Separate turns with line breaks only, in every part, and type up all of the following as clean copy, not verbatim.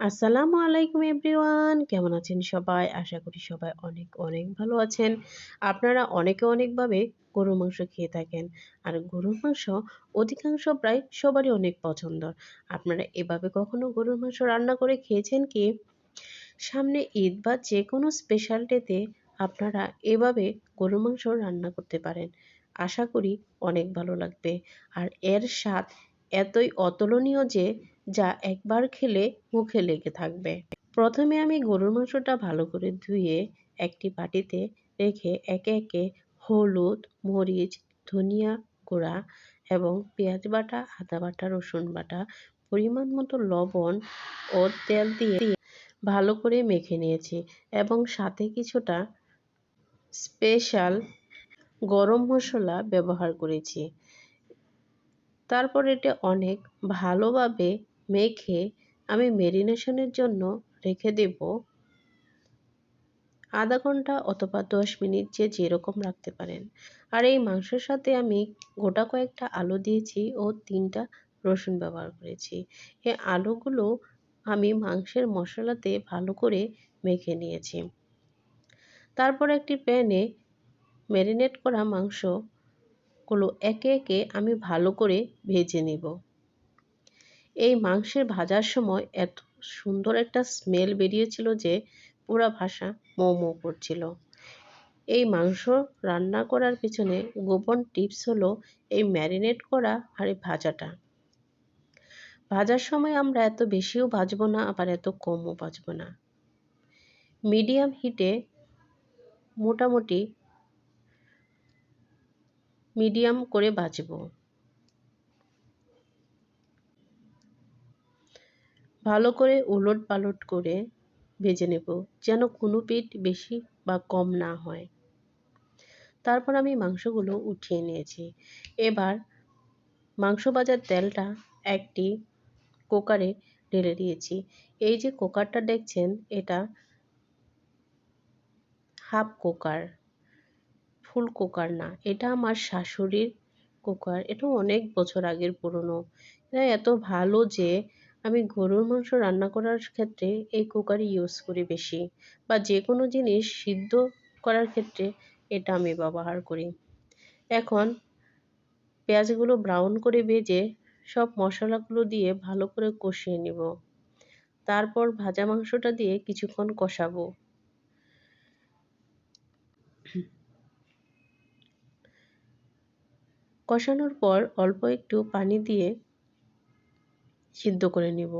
আসসালামু আলাইকুম এভরিওয়ান, কেমন আছেন সবাই? আশা করি সবাই অনেক অনেক ভালো আছেন। আপনারা অনেকে অনেকভাবে গরুর মাংস খেয়ে থাকেন। আর গরুর মাংস অধিকাংশ প্রায় সবারই অনেক পছন্দ। আপনারা এভাবে কখনো গরুর মাংস রান্না করে খেয়েছেন কি? সামনে ঈদ বা যেকোনো স্পেশাল ডেতে আপনারা এভাবে গরুর মাংস রান্না করতে পারেন। আশা করি অনেক ভালো লাগবে। আর এর স্বাদ এতই অতুলনীয় যে যা একবার খেলে মুখে লেগে থাকবে। প্রথমে আমি গরুর মাংসটা ভালো করে ধুয়ে একটি বাটিতে রেখে একে একে হলুদ, মরিচ, ধনিয়া গুঁড়া এবং পেঁয়াজ বাটা, আদা বাটা, রসুন বাটা, পরিমাণ মতো লবণ ও তেল দিয়ে ভালো করে মেখে নিয়েছি এবং সাথে কিছুটা স্পেশাল গরম মসলা ব্যবহার করেছি। তারপর এটা অনেক ভালোভাবে মেখে আমি ম্যারিনেশনের জন্য রেখে দেব আধা ঘন্টা অথবা 10 মিনিট, যে যেরকম রাখতে পারেন। আর এই মাংসের সাথে আমি গোটা কয়েকটা আলু দিয়েছি ও 3টা রসুন ব্যবহার করেছি। এই আলুগুলো আমি মাংসের মশলাতে ভালো করে মেখে নিয়েছি। তারপর একটি প্যানে ম্যারিনেট করা মাংসগুলো একে একে আমি ভালো করে ভেজে নেব। এই মাংসের ভাজার সময় এত সুন্দর একটা স্মেল বেরিয়েছিল যে পুরা ভাষা মৌ মৌ করছিল। এই মাংস রান্না করার পিছনে গোপন টিপস হলো এই ম্যারিনেট করা আর এই ভাজাটা। ভাজার সময় আমরা এত বেশিও ভাজবো না, আবার এত কমও ভাজবো না। মিডিয়াম হিটে মোটামুটি মিডিয়াম করে ভাজবো। ভালো করে উলট পালট করে ভেজে নেব, যেন কোনো পিঠ বেশি বা কম না হয়। তারপর আমি মাংসগুলো উঠিয়ে নিয়েছি। এবার মাংস ভাজার তেলটা একটি কুকারে ঢেলে দিয়েছি। এই যে কুকারটা দেখছেন, এটা হাফ কুকার, ফুল কুকার না। এটা আমার শাশুড়ির কুকার। এটা অনেক বছর আগের পুরনো। এটা এত ভালো যে আমি গরুর মাংস রান্না করার ক্ষেত্রে এই কুকারই ইউজ করি বেশি, বা যে কোনো জিনিস সিদ্ধ করার ক্ষেত্রে এটা আমি ব্যবহার করি। এখন পেঁয়াজগুলো ব্রাউন করে ভেজে সব মশলাগুলো দিয়ে ভালো করে কষিয়ে নিব। তারপর ভাজা মাংসটা দিয়ে কিছুক্ষণ কষাবো। কষানোর পর অল্প একটু পানি দিয়ে সিদ্ধ করে নিব।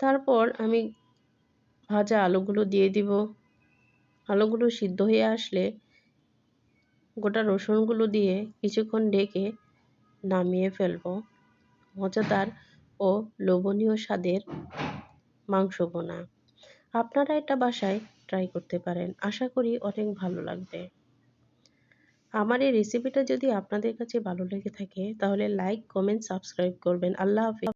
তারপর আমি ভাজা আলুগুলো দিয়ে দিব। আলুগুলো সিদ্ধ হয়ে আসলে গোটা রসুনগুলো দিয়ে কিছুক্ষণ ঢেকে নামিয়ে ফেলবো। মজাদার ও লোভনীয় স্বাদের মাংস বোনা। আপনারা এটা বাসায় ট্রাই করতে পারেন। আশা করি অনেক ভালো লাগবে। আমার এই রেসিপিটা যদি আপনাদের কাছে ভালো লেগে থাকে তাহলে লাইক, কমেন্ট, সাবস্ক্রাইব করবেন। আল্লাহ হাফেজ।